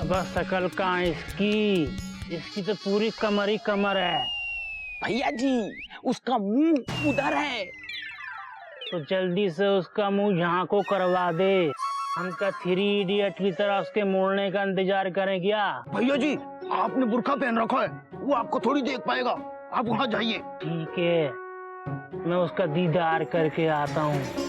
बस शकल कहाँ इसकी, इसकी तो पूरी कमर ही कमर है। भैया जी उसका मुंह उधर है। तो जल्दी से उसका मुंह झांको करवा दे। हम क्या 3 इडियट की तरह उसके मोड़ने का इंतजार करें क्या? भैया जी आपने बुर्का पहन रखा है, वो आपको थोड़ी देख पाएगा, आप वहाँ जाइए। ठीक है, मैं उसका दीदार करके आता हूँ।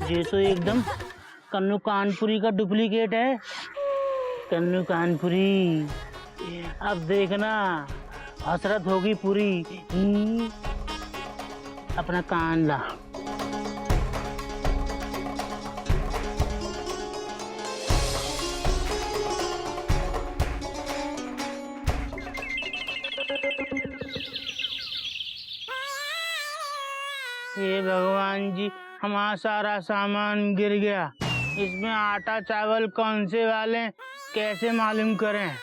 ये तो एकदम कन्नू कानपुरी का डुप्लीकेट है। कन्नू कानपुरी, अब देखना हसरत होगी पूरी। अपना कान ला। हे भगवान जी, हमारा सारा सामान गिर गया। इसमें आटा चावल कौन से वाले कैसे मालूम करें?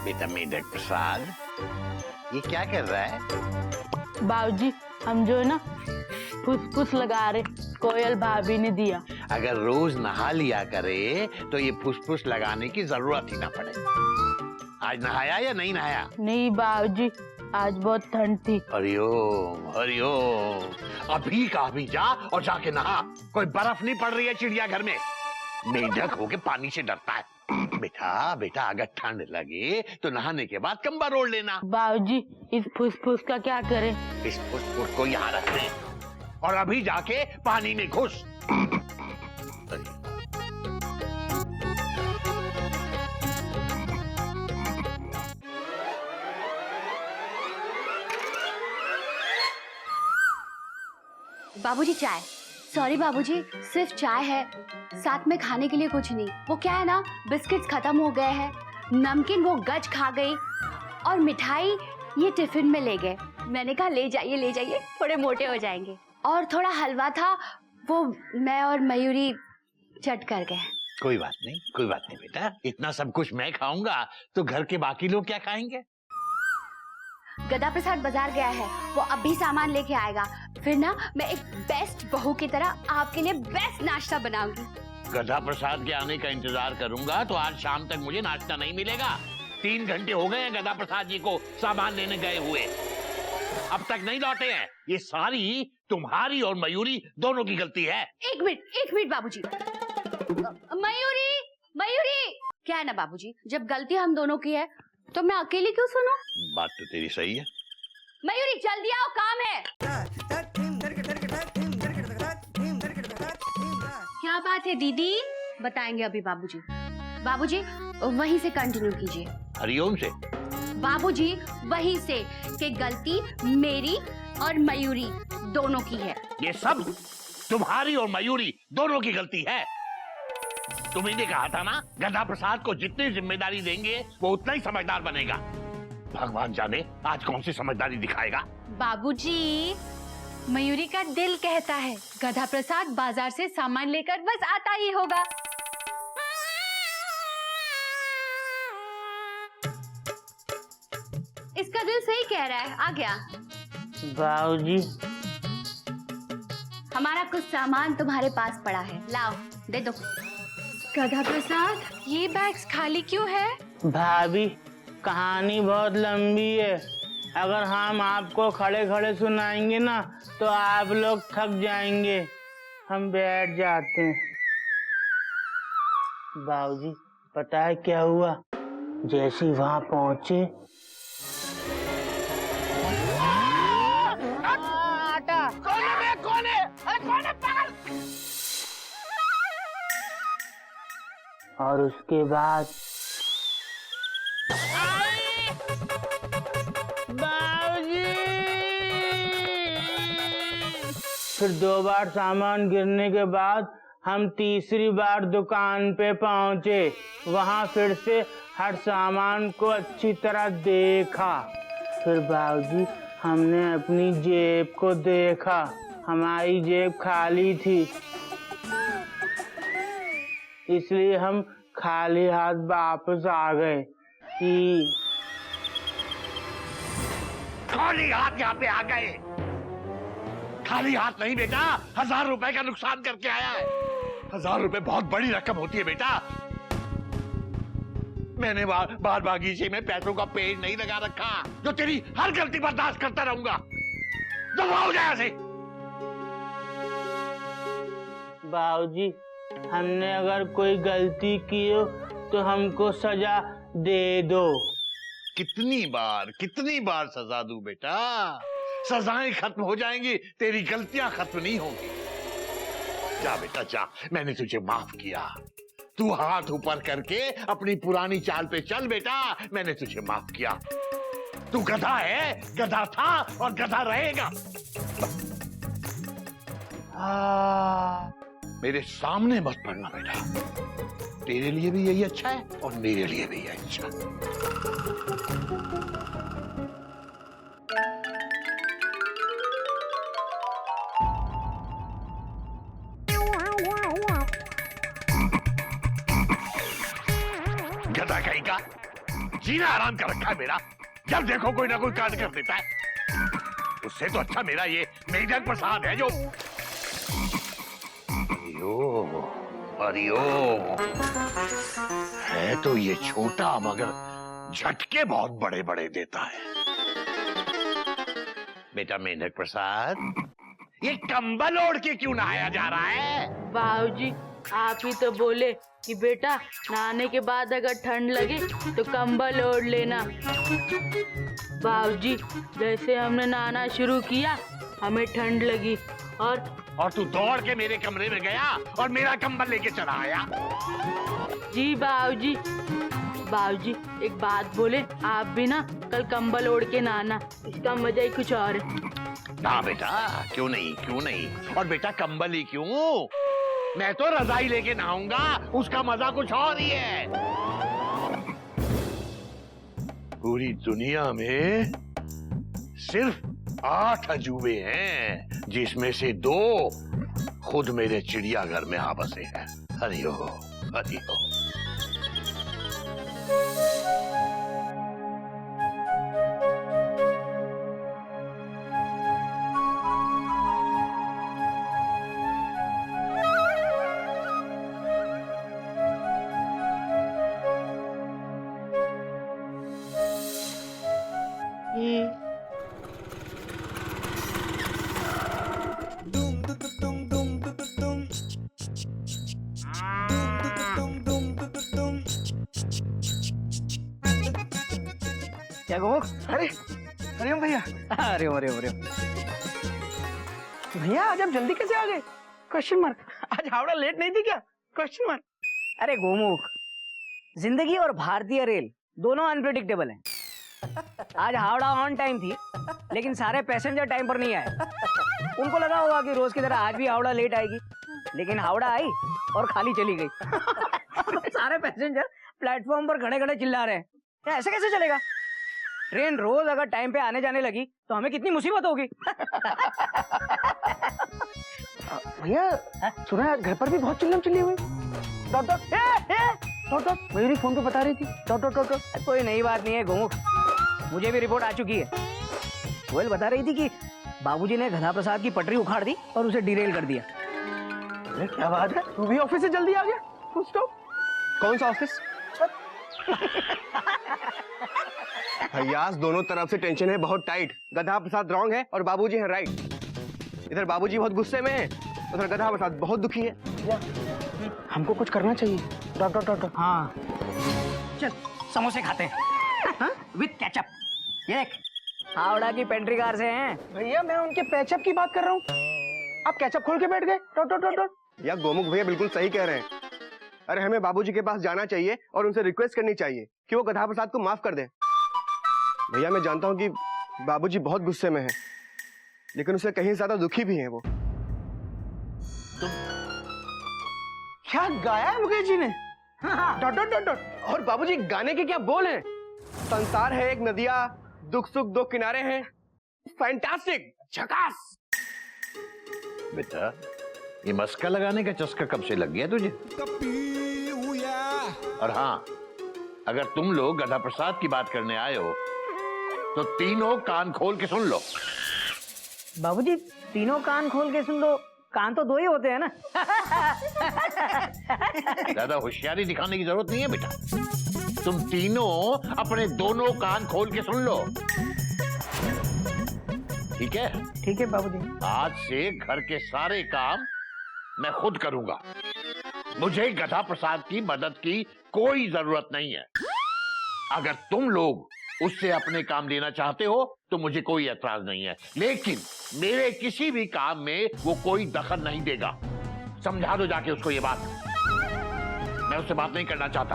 बेटा मेढक प्रसाद, ये क्या कर रहा है? बाबूजी, हम जो है ना फुसफुस लगा रहे, कोयल भाभी ने दिया। अगर रोज नहा लिया करे तो ये फुसफुस लगाने की जरूरत ही ना पड़े। आज नहाया या नहीं नहाया? नहीं बाबूजी, आज बहुत ठंड थी। हरिओम हरिओम, अभी का अभी जा और जाके नहा। कोई बर्फ नहीं पड़ रही है चिड़ियाघर में। मेढक होके पानी से डरता है। बेटा बेटा, अगर ठंड लगे तो नहाने के बाद कंबल ओढ़ लेना। बाबूजी, इस फुसफुस का क्या करें? इस फुसफुस को यहाँ रख दे और अभी जाके पानी में घुस। बाबूजी चाय। सॉरी बाबूजी, सिर्फ चाय है, साथ में खाने के लिए कुछ नहीं। वो क्या है ना, बिस्किट्स खत्म हो गए हैं, नमकीन वो गज खा गई और मिठाई ये टिफिन में ले गए। मैंने कहा ले जाइए, थोड़े मोटे हो जाएंगे। और थोड़ा हलवा था, वो मैं और मयूरी चट कर गए। कोई बात नहीं बेटा, इतना सब कुछ मैं खाऊंगा तो घर के बाकी लोग क्या खाएंगे? गदा प्रसाद बाजार गया है, वो अभी सामान लेके आएगा। फिर ना मैं एक बेस्ट बहू की तरह आपके लिए बेस्ट नाश्ता बनाऊंगी। गधा प्रसाद के आने का इंतजार करूंगा तो आज शाम तक मुझे नाश्ता नहीं मिलेगा। 3 घंटे हो गए हैं गधा प्रसाद जी को सामान लेने गए हुए, अब तक नहीं लौटे हैं। ये सारी तुम्हारी और मयूरी दोनों की गलती है। एक मिनट बाबूजी। मयूरी क्या है ना बाबूजी, जब गलती हम दोनों की है तो मैं अकेली क्यों सुनूं? बात तो तेरी सही है। मयूरी जल्दी आओ, काम है। क्या बात है दीदी? बताएंगे अभी बाबूजी। बाबूजी वहीं से कंटिन्यू कीजिए। हरिओम से? बाबूजी वहीं से कि गलती मेरी और मयूरी दोनों की है। ये सब तुम्हारी और मयूरी दोनों की गलती है। तुम्ही ने कहा था ना, गधा प्रसाद को जितनी जिम्मेदारी देंगे वो उतना ही समझदार बनेगा। भगवान जाने आज कौन सी समझदारी दिखाएगा। बाबूजी, मयूरी का दिल कहता है गधा प्रसाद बाजार से सामान लेकर बस आता ही होगा। इसका दिल सही कह रहा है। आ गया बाबूजी, हमारा कुछ सामान तुम्हारे पास पड़ा है, लाओ दे दो। गधा प्रसाद, ये बैग्स खाली क्यों है? भाभी कहानी बहुत लंबी है। अगर हम आपको खड़े खड़े सुनाएंगे ना तो आप लोग थक जाएंगे। हम बैठ जाते हैं। बाबूजी, पता है क्या हुआ? जैसे वहां पहुंचे, आटा कौन है? पागल! और उसके बाद फिर 2 बार सामान गिरने के बाद हम तीसरी बार दुकान पे पहुंचे। वहां फिर से हर सामान को अच्छी तरह देखा। फिर बाबूजी हमने अपनी जेब को देखा, हमारी जेब खाली थी, इसलिए हम खाली हाथ वापस आ गए। खाली हाथ यहाँ पे आ गए? खाली हाथ नहीं बेटा, 1000 रुपए का नुकसान करके आया है। 1000 रुपए बहुत बड़ी रकम होती है बेटा। मैंने बाहर बागीचे में पैसों का पेड़ नहीं लगा रखा जो तेरी हर गलती बर्दाश्त करता रहूंगा। दफा हो जाए ऐसे। बाबूजी हमने अगर कोई गलती की हो तो हमको सजा दे दो। कितनी बार सजा दूं बेटा? सजाएं खत्म हो जाएंगी, तेरी गलतियां खत्म नहीं होंगी। जा बेटा जा, मैंने तुझे माफ किया। तू हाथ ऊपर करके अपनी पुरानी चाल पे चल बेटा, मैंने तुझे माफ किया। तू गधा है, गधा था और गधा रहेगा। मेरे सामने मत पड़ना बेटा, तेरे लिए भी यही अच्छा है और मेरे लिए भी यही अच्छा है। गधा कहीं का जीना आराम कर रखा है मेरा, जब देखो कोई ना कोई कांड कर देता है। उससे तो अच्छा मेरा ये मेजर प्रसाद है जो हरिओम है तो ये छोटा मगर झटके बहुत बड़े बड़े देता है। बेटा मेंढक प्रसाद, ये कंबल ओढ़ के क्यों नहाया जा रहा है? बाबूजी आप ही तो बोले कि बेटा नहाने के बाद अगर ठंड लगे तो कंबल ओढ़ लेना। बाबूजी जैसे हमने नहाना शुरू किया हमें ठंड लगी और तू दौड़ के मेरे कमरे में गया और मेरा कंबल लेके चला आया। जी बाबूजी। बाबूजी एक बात बोले, आप भी ना कल कंबल ओढ़ के नहाना, इसका मजा ही कुछ और है। ना बेटा क्यों नहीं। और बेटा कंबल ही क्यों, मैं तो रजाई लेके नहाऊंगा, उसका मजा कुछ और ही है। पूरी दुनिया में सिर्फ 8 अजूबे हैं जिसमें से 2 खुद मेरे चिड़ियाघर में आ बसे हैं। हरिओम हरिओम। क्या गोमुख? अरे हरिओम भैया। अरे भैया आज आप जल्दी कैसे आ गए? Question mark. आज हावड़ा लेट नहीं थी क्या? Question mark. अरे गोमुख, जिंदगी और भारतीय रेल दोनों अनप्रेडिक्टेबल हैं। आज हावड़ा ऑन टाइम थी लेकिन सारे पैसेंजर टाइम पर नहीं आए। उनको लगा होगा कि रोज की तरह आज भी हावड़ा लेट आएगी, लेकिन हावड़ा आई और खाली चली गई। सारे पैसेंजर प्लेटफॉर्म पर खड़े खड़े चिल्ला रहे हैं, ऐसे कैसे चलेगा? ट्रेन रोज अगर टाइम पे आने जाने लगी तो हमें कितनी मुसीबत होगी। भैया सुना है घर पर भी बहुत चिल्लम चिल्ली हुई। डॉट मयूरी फोन पे बता रही थी डॉट। कोई नई बात नहीं है गोमुख, मुझे भी रिपोर्ट आ चुकी है। कोयल बता रही थी कि बाबूजी ने गधा प्रसाद की पटरी उखाड़ दी और उसे डिरेल कर दिया। अरे क्या बात है, तू भी ऑफिस से जल्दी आ गया? कुछ तो कौन सा ऑफिस? भैया दोनों तरफ से टेंशन है बहुत टाइट। गधा प्रसाद रॉन्ग है और बाबूजी है राइट। इधर बाबूजी बहुत गुस्से में है, उधर गधा प्रसाद बहुत दुखी है। हमको कुछ करना चाहिए। डॉट। हाँ चल समोसे खाते हैं विद केचप। ये देख हावड़ा की पेंट्री कार से हैं। भैया मैं उनके पेचअप की बात कर रहा हूँ, आप केचप खोल के बैठ गए। डॉट। या गोमुख भैया बिल्कुल सही कह रहे हैं। अरे हमें बाबूजी के पास जाना चाहिए और उनसे रिक्वेस्ट करनी चाहिए कि वो गधा प्रसाद को माफ कर दें। भैया मैं जानता हूँ कि बाबूजी बहुत गुस्से में हैं, लेकिन उससे कहीं ज्यादा दुखी भी हैं वो। तुम क्या गाया है मुकेश जी ने? Dot dot dot dot. और बाबूजी गाने के क्या बोल हैं? संसार है एक नदिया, दुख सुख दो किनारे हैं। फैंटास्टिक, झकास। बेटा, ये मस्का लगाने का चस्का कब से लग गया तुझे? और हाँ, अगर तुम लोग गधा प्रसाद की बात करने आए हो तो तीनों कान खोल के सुन लो। बाबूजी तीनों कान खोल के सुन लो, कान तो दो ही होते हैं ना। ज्यादा होशियारी दिखाने की जरूरत नहीं है बेटा। तुम तीनों अपने दोनों कान खोल के सुन लो, ठीक है? ठीक है बाबूजी। आज से घर के सारे काम मैं खुद करूंगा। मुझे गधा प्रसाद की मदद की कोई जरूरत नहीं है। अगर तुम लोग उससे अपने काम लेना चाहते हो तो मुझे कोई एतराज नहीं है, लेकिन मेरे किसी भी काम में वो कोई दखल नहीं देगा। समझा दो जाके उसको ये बात। मैं उससे बात नहीं करना चाहता।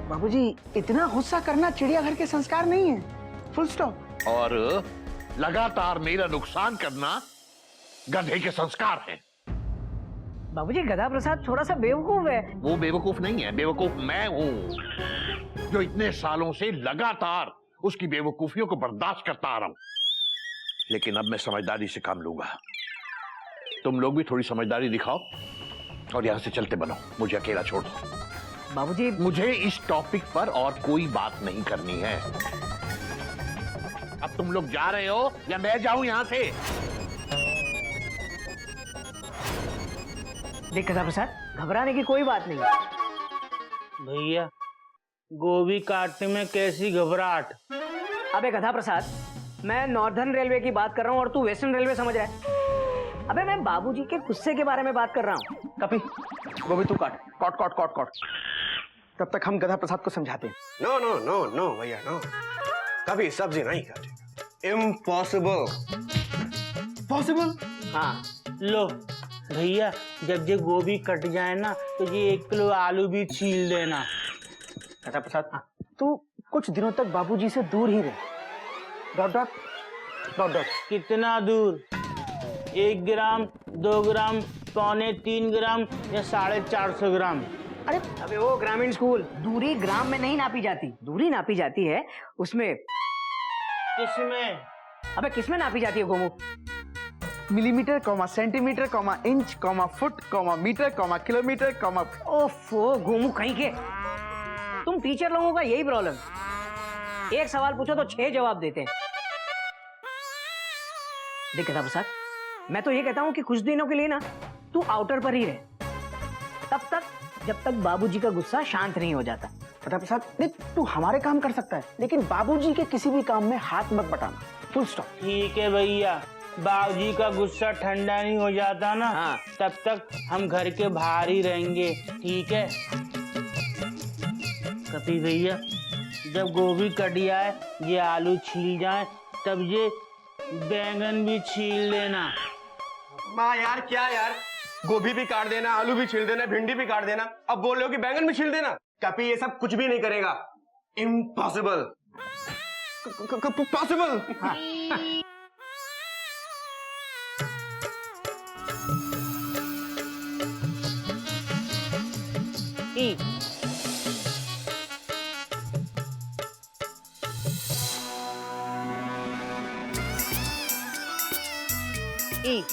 बाबूजी इतना गुस्सा करना चिड़ियाघर के संस्कार नहीं है, फुल स्टॉप। और लगातार मेरा नुकसान करना गधे के संस्कार हैं। बाबूजी गधा प्रसाद थोड़ा सा बेवकूफ है। वो बेवकूफ नहीं है, बेवकूफ मैं हूं, जो इतने सालों से लगातार उसकी बेवकूफियों को बर्दाश्त करता आ रहा हूं। लेकिन अब मैं समझदारी से काम लूंगा। तुम लोग भी थोड़ी समझदारी दिखाओ और यहां से चलते बनो। मुझे अकेला छोड़ दो। बाबूजी मुझे इस टॉपिक पर और कोई बात नहीं करनी है। अब तुम लोग जा रहे हो या मैं जाऊं यहां से? देख गधा प्रसाद, घबराने की कोई बात नहीं है। भैया गोभी काटने में कैसी घबराहट। अबे गधा प्रसाद, मैं नॉर्दर्न रेलवे की बात कर रहा हूँ और तू वेस्टर्न रेलवे समझ रहा है। अबे मैं बाबूजी के गुस्से के बारे में बात कर रहा हूँ। कपी गोभी तू काट काट काट काट काट। तब तक हम गधा प्रसाद को समझाते हैं। नो नो नो नो भैया नो, कभी सब्जी नहीं काटेगा। इम्पॉसिबल। पॉसिबल? हाँ लो भैया, जब ये गोभी कट जाए ना तो ये 1 किलो आलू भी छील देना। गधा प्रसाद तू कुछ दिनों तक बाबूजी से दूर ही रहे। Dot dot dot dot. कितना दूर? 1 ग्राम, 2 ग्राम, 2.25 ग्राम या 450 ग्राम? अरे अबे वो ग्रामीण स्कूल, दूरी ग्राम में नहीं नापी जाती, दूरी नापी जाती है उसमें। किसमें? अबे किसमें नापी जाती है Gomu? Millimetre comma centimetre comma inch comma foot comma metre comma kilometre comma. ओफो गोमू कहीं के, तुम टीचर लोगों का यही प्रॉब्लम। एक सवाल पूछो तो 6 जवाब देते हैं। देख गधा प्रसाद, मैं तो ये कहता हूँ कि कुछ दिनों के लिए ना तू आउटर पर ही रहे, तब तक जब तक बाबूजी का गुस्सा शांत नहीं हो जाता। गधा प्रसाद देख, तू हमारे काम कर सकता है लेकिन बाबूजी के किसी भी काम में हाथ मत बटाना, फुल स्टॉप। ठीक है भैया, बाबूजी का गुस्सा ठंडा नहीं हो जाता ना, हाँ। तब तक हम घर के बाहर ही रहेंगे, ठीक है? कपी भैया, जब गोभी कट जाए, ये आलू छील जाए, तब ये बैंगन भी छील देना। माँ यार क्या यार, गोभी भी काट देना, आलू भी छील देना, भिंडी भी काट देना, अब बोल रहे हो कि बैंगन भी छील देना? कपी ये सब कुछ भी नहीं करेगा। इम्पॉसिबल। पॉसिबल। ई ई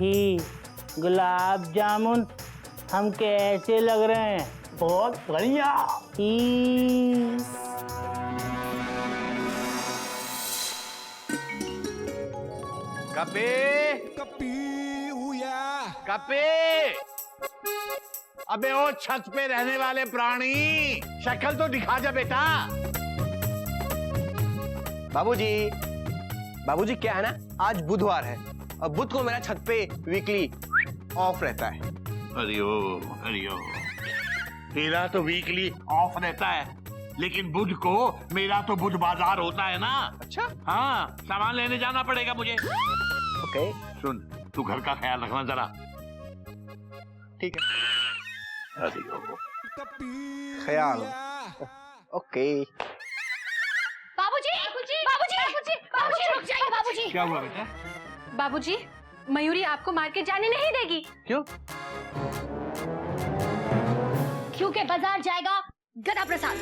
ही गुलाब जामुन हम कैसे लग रहे हैं? बहुत बढ़िया। ई, कपे कपे, अबे ओ छत पे रहने वाले प्राणी, शक्ल तो दिखा जा बेटा। बाबूजी, बाबूजी क्या है ना, आज बुधवार है और बुध को मेरा छत पे वीकली ऑफ रहता है। हरिओम हरिओम। तेरा तो वीकली ऑफ रहता है, लेकिन बुध को मेरा तो बुध बाजार होता है ना। अच्छा, हाँ, सामान लेने जाना पड़ेगा मुझे। ओके, सुन, तू घर का ख्याल रखना जरा। ठीक है। हरिओम। ख्याल। ओके। बाबूजी बाबूजी बाबूजी बाबूजी रुक जाइए बाबूजी। क्या हुआ बेटा? बाबूजी, मयूरी आपको मार्केट जाने नहीं देगी। क्यों? क्योंकि बाजार जाएगा गधा प्रसाद।